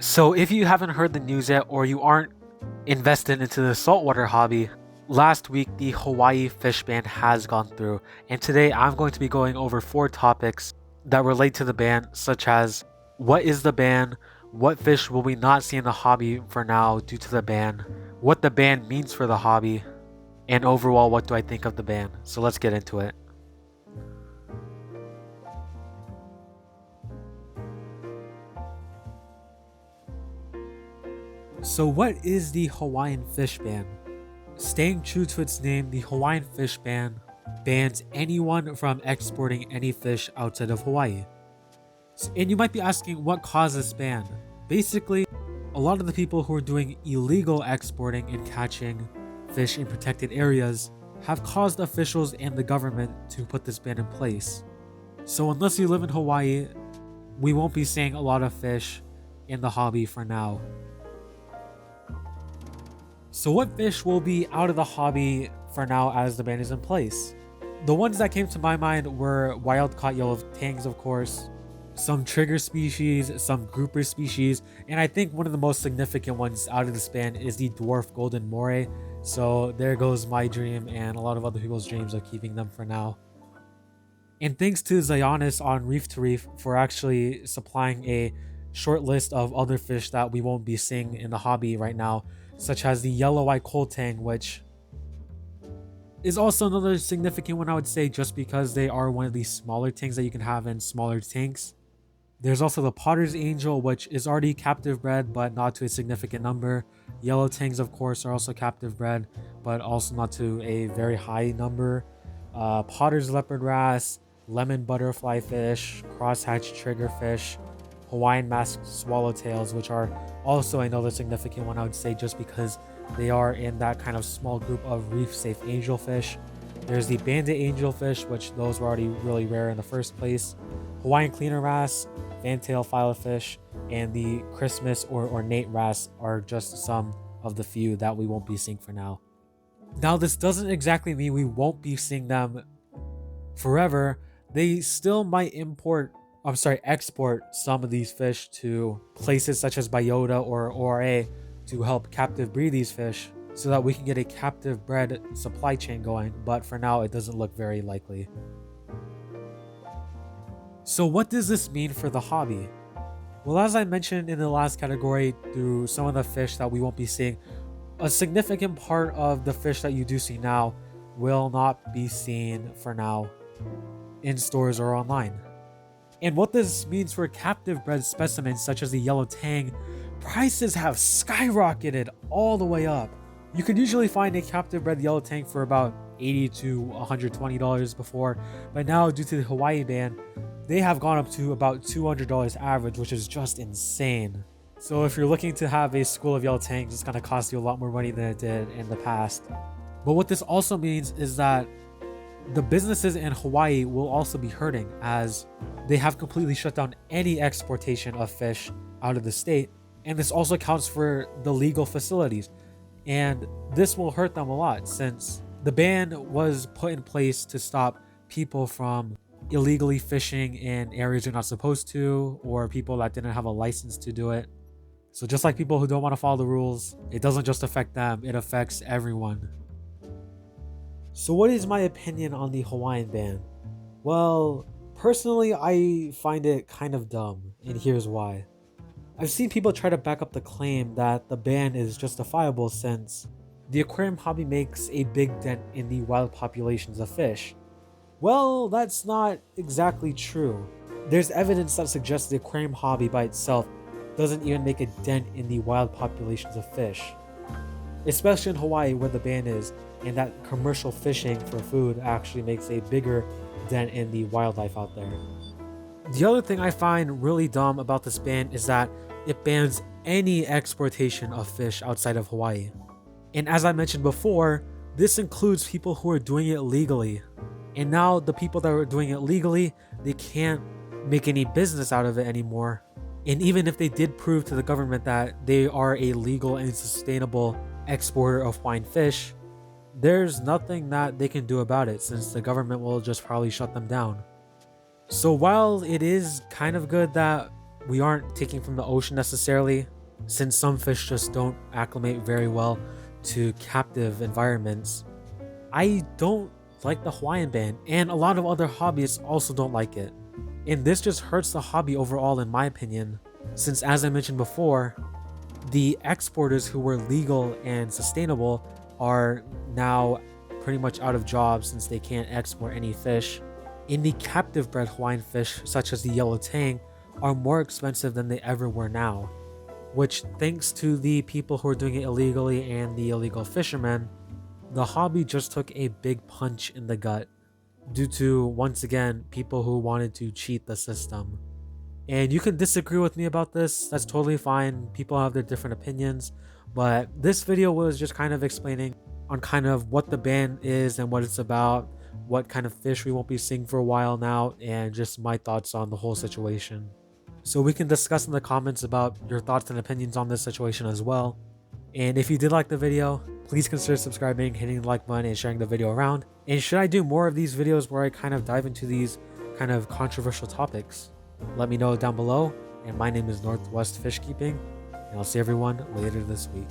So, if you haven't heard the news yet or you aren't invested into the saltwater hobby, last week the Hawaii fish ban has gone through, and today I'm going to be going over 4 topics that relate to the ban, such as what is the ban, what fish will we not see in the hobby for now due to the ban, what the ban means for the hobby, and overall what do I think of the ban. So, let's get into it. So, what is the Hawaiian fish ban? Staying true to its name, the Hawaiian fish ban bans anyone from exporting any fish outside of Hawaii. And you might be asking, what caused this ban? Basically, a lot of the people who are doing illegal exporting and catching fish in protected areas have caused officials and the government to put this ban in place. So unless you live in Hawaii, we won't be seeing a lot of fish in the hobby for now. So what fish will be out of the hobby for now as the ban is in place? The ones that came to my mind were wild-caught yellow tangs, of course, some trigger species, some grouper species, and I think one of the most significant ones out of this ban is the dwarf golden moray. So there goes my dream and a lot of other people's dreams of keeping them for now. And thanks to Zionis on Reef to Reef for actually supplying a short list of other fish that we won't be seeing in the hobby right now, such as the yellow-eyed coal tang, which is also another significant one, I would say, just because they are one of these smaller tanks that you can have in smaller tanks. There's also the potter's angel, which is already captive bred, but not to a significant number. Yellow tangs, of course, are also captive bred, but also not to a very high number. Potter's leopard wrasse, lemon butterfly fish, crosshatch triggerfish, Hawaiian masked swallowtails, which are also another significant one, I would say, just because they are in that kind of small group of reef-safe angelfish. There's the banded angelfish, which those were already really rare in the first place. Hawaiian cleaner wrasse, fantail filofish, and the Christmas or ornate wrasse are just some of the few that we won't be seeing for now. Now, this doesn't exactly mean we won't be seeing them forever. They still might export some of these fish to places such as Biota or ORA to help captive breed these fish so that we can get a captive bred supply chain going, but for now it doesn't look very likely. So what does this mean for the hobby? Well, as I mentioned in the last category, through some of the fish that we won't be seeing, a significant part of the fish that you do see now will not be seen for now in stores or online. And what this means for captive bred specimens such as the yellow tang, prices have skyrocketed all the way up. You could usually find a captive bred yellow tang for about $80 to $120 before, but now due to the Hawaii ban, they have gone up to about $200 average, which is just insane. So if you're looking to have a school of yellow tangs, it's going to cost you a lot more money than it did in the past. But what this also means is that the businesses in Hawaii will also be hurting, as they have completely shut down any exportation of fish out of the state, and this also counts for the legal facilities, and this will hurt them a lot since the ban was put in place to stop people from illegally fishing in areas they're not supposed to, or people that didn't have a license to do it. So just like people who don't want to follow the rules, it doesn't just affect them, it affects everyone. So what is my opinion on the Hawaiian ban? Well, personally, I find it kind of dumb, and here's why. I've seen people try to back up the claim that the ban is justifiable since the aquarium hobby makes a big dent in the wild populations of fish. Well, that's not exactly true. There's evidence that suggests the aquarium hobby by itself doesn't even make a dent in the wild populations of fish, especially in Hawaii where the ban is, and that commercial fishing for food actually makes a bigger dent in the wildlife out there. The other thing I find really dumb about this ban is that it bans any exportation of fish outside of Hawaii. And as I mentioned before, this includes people who are doing it legally. And now the people that are doing it legally, they can't make any business out of it anymore. And even if they did prove to the government that they are a legal and sustainable exporter of Hawaiian fish, there's nothing that they can do about it since the government will just probably shut them down. So while it is kind of good that we aren't taking from the ocean necessarily, since some fish just don't acclimate very well to captive environments. I don't like the Hawaiian ban, and a lot of other hobbyists also don't like it. And this just hurts the hobby overall, in my opinion, since as I mentioned before, the exporters who were legal and sustainable are now pretty much out of jobs since they can't export any fish. And the captive bred Hawaiian fish, such as the yellow tang, are more expensive than they ever were now, which, thanks to the people who are doing it illegally and the illegal fishermen, the hobby just took a big punch in the gut due to, once again, people who wanted to cheat the system. And you can disagree with me about this, that's totally fine. People have their different opinions, but this video was just kind of explaining on kind of what the ban is and what it's about, what kind of fish we won't be seeing for a while now, and just my thoughts on the whole situation. So we can discuss in the comments about your thoughts and opinions on this situation as well. And if you did like the video, please consider subscribing, hitting the like button, and sharing the video around. And should I do more of these videos where I kind of dive into these kind of controversial topics? Let me know down below. And my name is Northwest Fish Keeping, and I'll see everyone later this week.